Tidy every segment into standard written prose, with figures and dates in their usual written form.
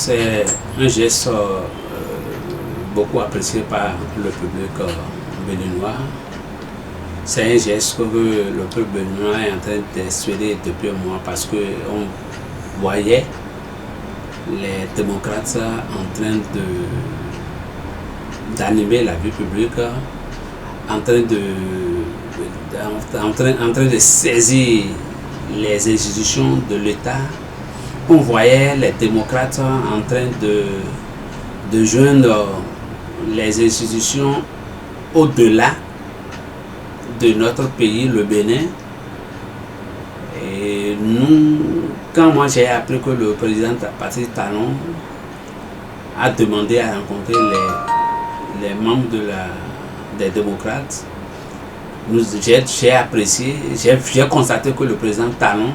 C'est un geste beaucoup apprécié par le public béninois. C'est un geste que le peuple béninois est en train d'expédier depuis un mois parce qu'on voyait les démocrates en train d'animer la vie publique, en train de saisir les institutions de l'État. On voyait les démocrates en train de joindre les institutions au-delà de notre pays, le Bénin. Et nous, quand moi j'ai appris que le président Patrice Talon a demandé à rencontrer les membres des démocrates, j'ai apprécié, j'ai constaté que le président Talon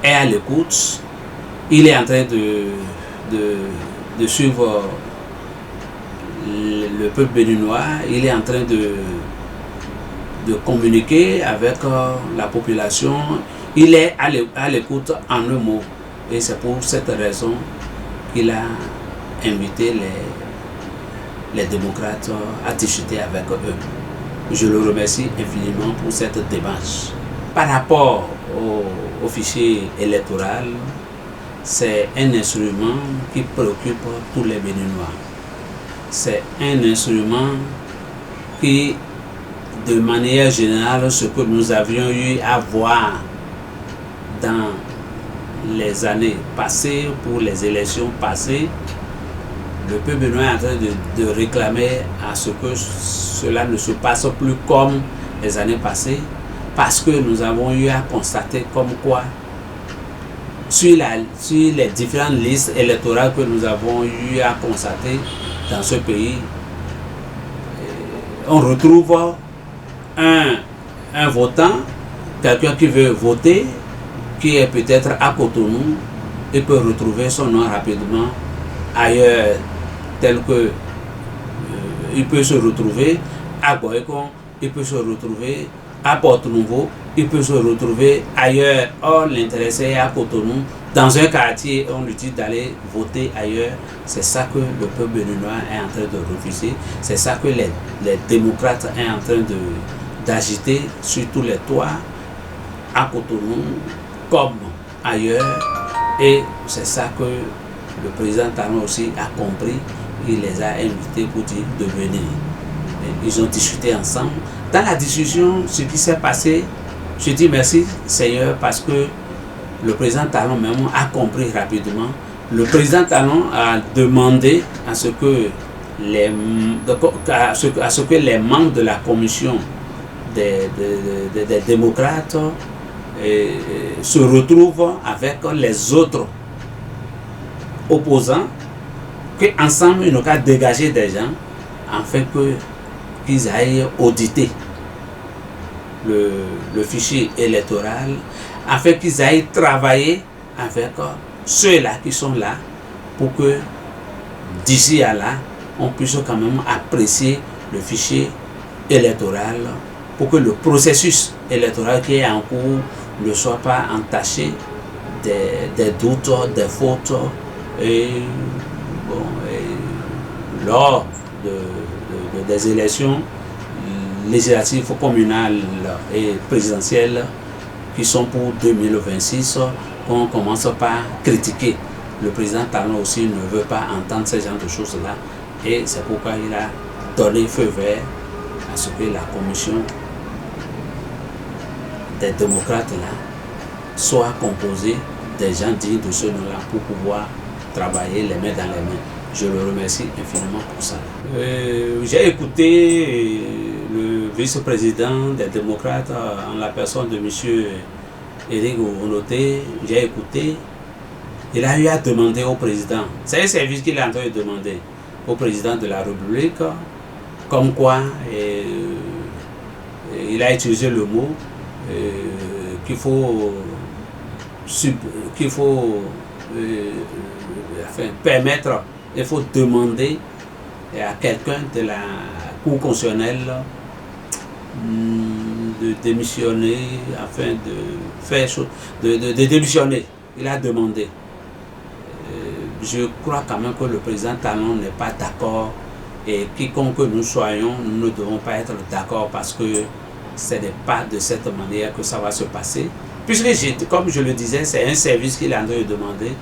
est à l'écoute. Il est en train de suivre le peuple béninois, il est en train de communiquer avec la population, il est à l'écoute en un mot. Et c'est pour cette raison qu'il a invité les démocrates à discuter avec eux. Je le remercie infiniment pour cette démarche. Par rapport au fichier électoral, c'est un instrument qui préoccupe tous les Béninois. C'est un instrument qui, de manière générale, ce que nous avions eu à voir dans les années passées, pour les élections passées, le peuple béninois est en train de réclamer à ce que cela ne se passe plus comme les années passées, parce que nous avons eu à constater comme quoi, sur les différentes listes électorales que nous avons eu à constater dans ce pays, on retrouve un votant, quelqu'un qui veut voter, qui est peut-être à Cotonou, et peut retrouver son nom rapidement ailleurs, tel que il peut se retrouver à Goïcon, il peut se retrouver à Porto-Nouveau, il peut se retrouver ailleurs. Or, l'intéressé est à Cotonou, dans un quartier, on lui dit d'aller voter ailleurs. C'est ça que le peuple béninois est en train de refuser. C'est ça que les démocrates sont en train d'agiter sur tous les toits, à Cotonou comme ailleurs. Et c'est ça que le président Talon aussi a compris. Il les a invités pour dire de venir. Et ils ont discuté ensemble. Dans la discussion, ce qui s'est passé, je dis merci Seigneur, parce que le président Talon même a compris rapidement. Le président Talon a demandé à ce que les membres de la commission des démocrates se retrouvent avec les autres opposants, qu'ensemble ils n'ont qu'à dégager des gens afin qu'ils aillent auditer le fichier électoral, afin qu'ils aillent travailler avec ceux-là qui sont là, pour que d'ici à là, on puisse quand même apprécier le fichier électoral, pour que le processus électoral qui est en cours ne soit pas entaché des doutes, des fautes. Et lors des élections législatives, communales et présidentielles qui sont pour 2026, on commence par critiquer. Le président Talon aussi ne veut pas entendre ce genre de choses-là, et c'est pourquoi il a donné feu vert à ce que la commission des démocrates là soit composée des gens dignes de ce nom-là pour pouvoir travailler les mains dans les mains. Je le remercie infiniment pour ça. J'ai écouté le vice-président des démocrates en la personne de M. Éric Onoté. J'ai écouté. Il a eu à demander au président, c'est un service qu'il est en train de demander au président de la République, comme quoi il a utilisé le mot qu'il faut permettre, il faut demander à quelqu'un de la Cour constitutionnelle de démissionner, afin de faire chose, de démissionner. Il a demandé. je crois quand même que le président Talon n'est pas d'accord, et quiconque que nous soyons, nous ne devons pas être d'accord, parce que ce n'est pas de cette manière que ça va se passer. Puisque, comme je le disais, c'est un service qu'il est en train de demander.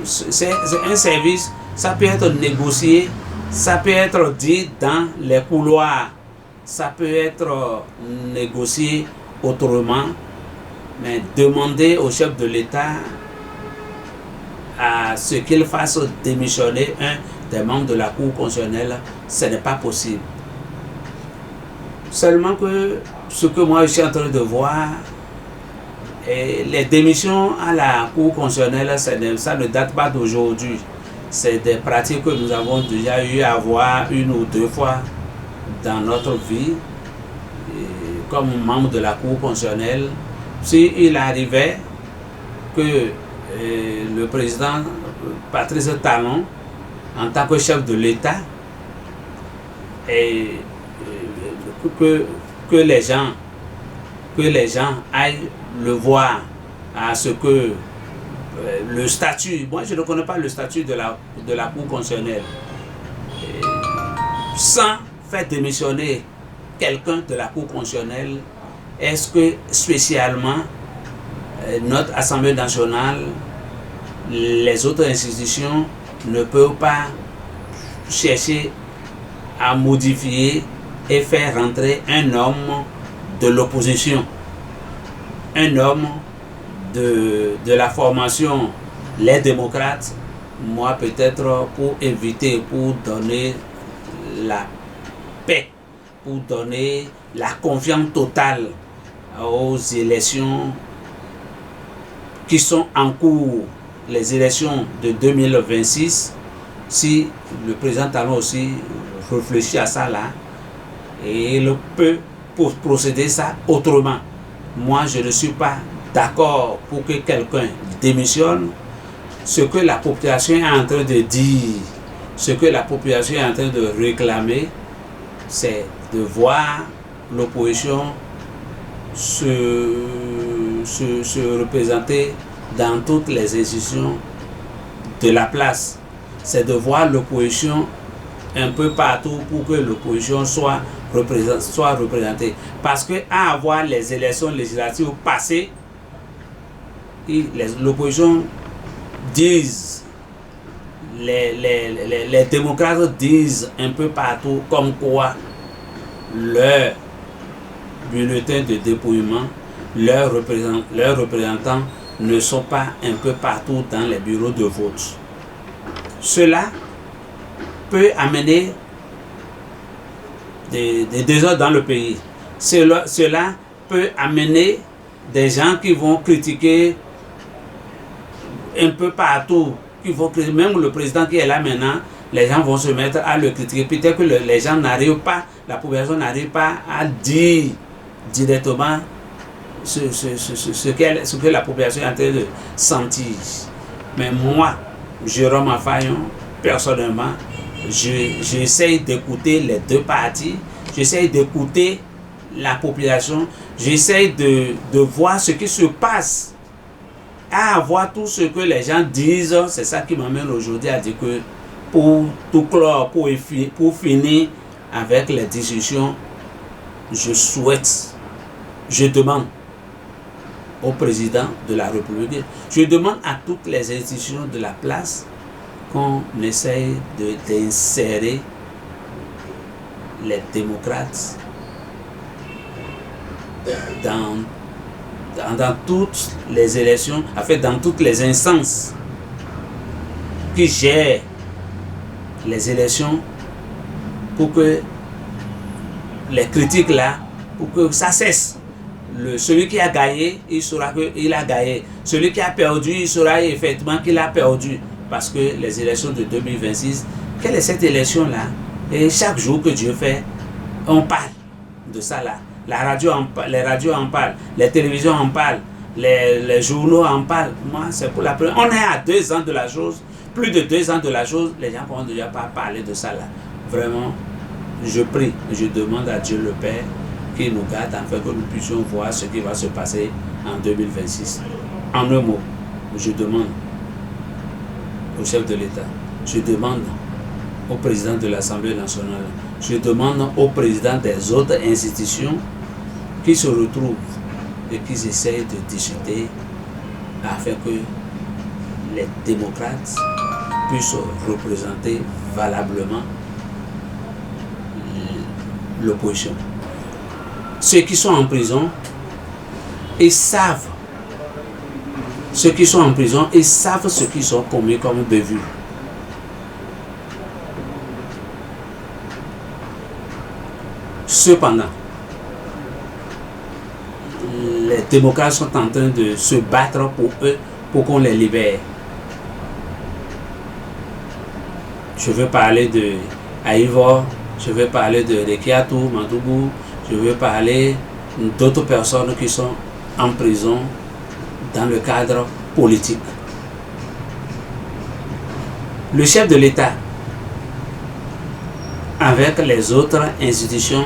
C'est un service, ça peut être négocié, ça peut être dit dans les couloirs, ça peut être négocié autrement, mais demander au chef de l'État à ce qu'il fasse démissionner un des membres de la Cour constitutionnelle, ce n'est pas possible. Seulement que ce que moi je suis en train de voir, et les démissions à la Cour constitutionnelle, ça ne date pas d'aujourd'hui. C'est des pratiques que nous avons déjà eu à voir une ou deux fois dans notre vie. Et comme membre de la Cour constitutionnelle, s'il arrivait que le président Patrice Talon, en tant que chef de l'État, que les gens aillent le voir à ce que le statut, moi je ne connais pas le statut de la Cour constitutionnelle, sans faire démissionner quelqu'un de la Cour constitutionnelle, est-ce que spécialement notre Assemblée nationale, les autres institutions ne peuvent pas chercher à modifier et faire rentrer un homme de l'opposition, un homme de la formation les démocrates, moi peut-être pour éviter, pour donner la paix, pour donner la confiance totale aux élections qui sont en cours, les élections de 2026, si le président Talon aussi réfléchit à ça là, et il peut procéder ça autrement. Moi, je ne suis pas d'accord pour que quelqu'un démissionne. Ce que la population est en train de dire, ce que la population est en train de réclamer, c'est de voir l'opposition se représenter dans toutes les institutions de la place. C'est de voir l'opposition un peu partout pour que l'opposition soit représentée. Parce que à avoir les élections législatives passées, l'opposition disent, les démocrates disent un peu partout comme quoi leurs bulletins de dépouillement, leurs représentants ne sont pas un peu partout dans les bureaux de vote. Cela peut amener des désordres dans le pays. Cela peut amener des gens qui vont critiquer un peu partout, même le président qui est là maintenant, les gens vont se mettre à le critiquer. Peut-être que les gens n'arrivent pas, la population n'arrive pas à dire directement ce que la population est en train de sentir. Mais moi, Jérôme Afayon, personnellement, j'essaie d'écouter les deux parties, j'essaie d'écouter la population, j'essaie de voir ce qui se passe, à voir tout ce que les gens disent. C'est ça qui m'amène aujourd'hui à dire que pour tout clore, pour finir avec les discussions, je demande au président de la République, je demande à toutes les institutions de la place qu'on essaye d'insérer les démocrates dans toutes les élections, en fait dans toutes les instances qui gèrent les élections, pour que les critiques là, pour que ça cesse. Celui qui a gagné, il saura qu'il a gagné. Celui qui a perdu, il saura effectivement qu'il a perdu. Parce que les élections de 2026, quelle est cette élection-là? Et chaque jour que Dieu fait, on parle de ça là. Les radios en parlent, les télévisions en parlent, les journaux en parlent. Moi, c'est pour la première. On est à 2 ans de la chose, plus de 2 ans de la chose, les gens ne pourront déjà pas parler de ça là. Vraiment, je prie, je demande à Dieu le Père qui nous garde afin que nous puissions voir ce qui va se passer en 2026. En un mot, je demande au chef de l'État, je demande au président de l'Assemblée nationale, je demande au président des autres institutions qui se retrouvent et qui essayent de discuter afin que les démocrates puissent représenter valablement l'opposition. Ceux qui sont en prison, ils savent. Ceux qui sont en prison, ils savent ce qu'ils ont commis comme bévue. Cependant, les démocrates sont en train de se battre pour eux, pour qu'on les libère. Je veux parler de Aïvo, je veux parler de Rekiatou, Madougou, je veux parler d'autres personnes qui sont en prison dans le cadre politique. Le chef de l'État, avec les autres institutions,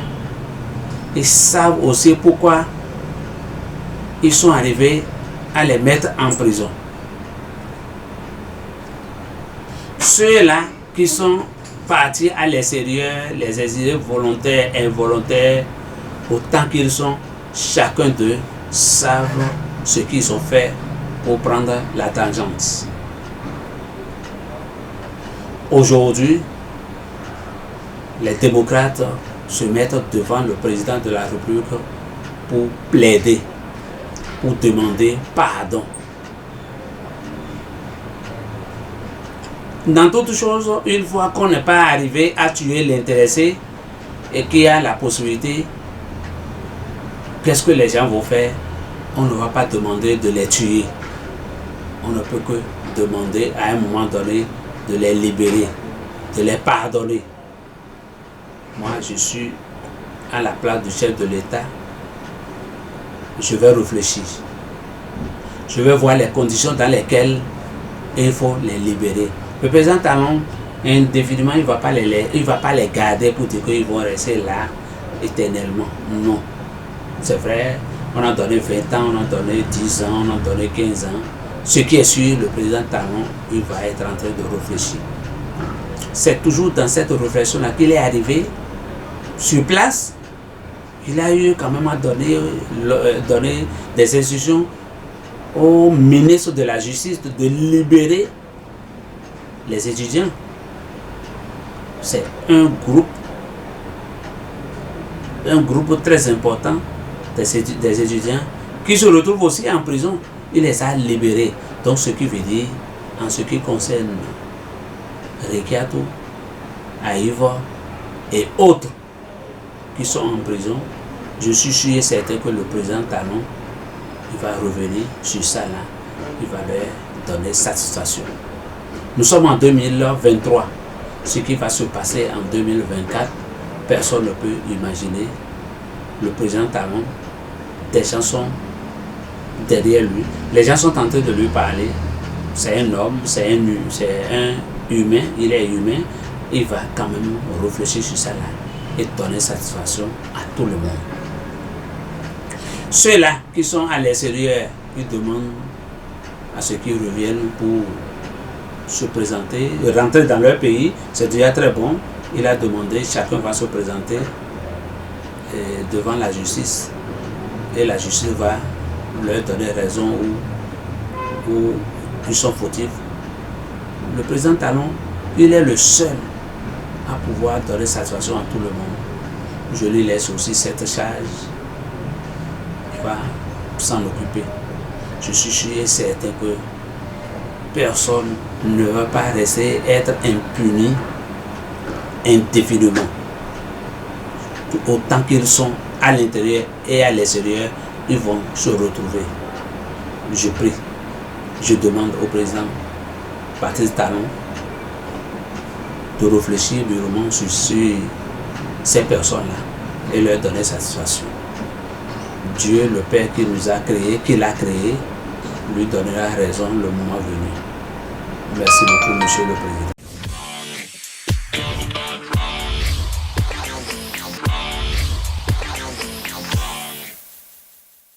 ils savent aussi pourquoi ils sont arrivés à les mettre en prison. Ceux-là qui sont partis à l'extérieur, les exilés volontaires, involontaires, autant qu'ils sont, chacun d'eux savent ce qu'ils ont fait pour prendre la tangente. Aujourd'hui, les démocrates se mettent devant le président de la République pour plaider, pour demander pardon. Dans toutes choses, une fois qu'on n'est pas arrivé à tuer l'intéressé et qu'il y a la possibilité, qu'est-ce que les gens vont faire? On ne va pas demander de les tuer. On ne peut que demander à un moment donné de les libérer, de les pardonner. Moi, je suis à la place du chef de l'État. Je vais réfléchir. Je vais voir les conditions dans lesquelles il faut les libérer. Le président Talon, indéfiniment, il ne va pas les garder pour dire qu'ils vont rester là éternellement. Non. C'est vrai, on a donné 20 ans, on a donné 10 ans, on a donné 15 ans. Ce qui est sûr, le président Talon, il va être en train de réfléchir. C'est toujours dans cette réflexion-là qu'il est arrivé sur place. Il a eu quand même à donner des instructions au ministre de la Justice de libérer les étudiants. C'est un groupe très important des étudiants qui se retrouvent aussi en prison. Il les a libérés. Donc ce qui veut dire, en ce qui concerne Rekiatou, Aïvo et autres qui sont en prison, je suis sûr et certain que le président Talon, il va revenir sur ça là, il va leur donner satisfaction. Nous sommes en 2023. Ce qui va se passer en 2024, personne ne peut imaginer. Le président Talon, des gens sont derrière lui. Les gens sont en train de lui parler. C'est un homme, c'est un humain, il est humain. Il va quand même réfléchir sur ça là et donner satisfaction à tout le monde. Ceux-là qui sont à l'extérieur, ils demandent à ceux qui reviennent pour se présenter, rentrer dans leur pays, c'est déjà très bon. Il a demandé, chacun va se présenter devant la justice et la justice va leur donner raison où ils sont fautifs. Le président Talon, il est le seul à pouvoir donner satisfaction à tout le monde. Je lui laisse aussi cette charge. Il va s'en occuper. Je suis sûr et certain que personne ne va pas rester être impuni indéfiniment. Autant qu'ils sont à l'intérieur et à l'extérieur, ils vont se retrouver. Je prie, je demande au président Patrice Talon de réfléchir durement sur ces personnes-là et leur donner satisfaction. Dieu, le Père qui nous a créés, qui l'a créé, lui donnera raison le moment venu. Merci beaucoup, Monsieur le Président.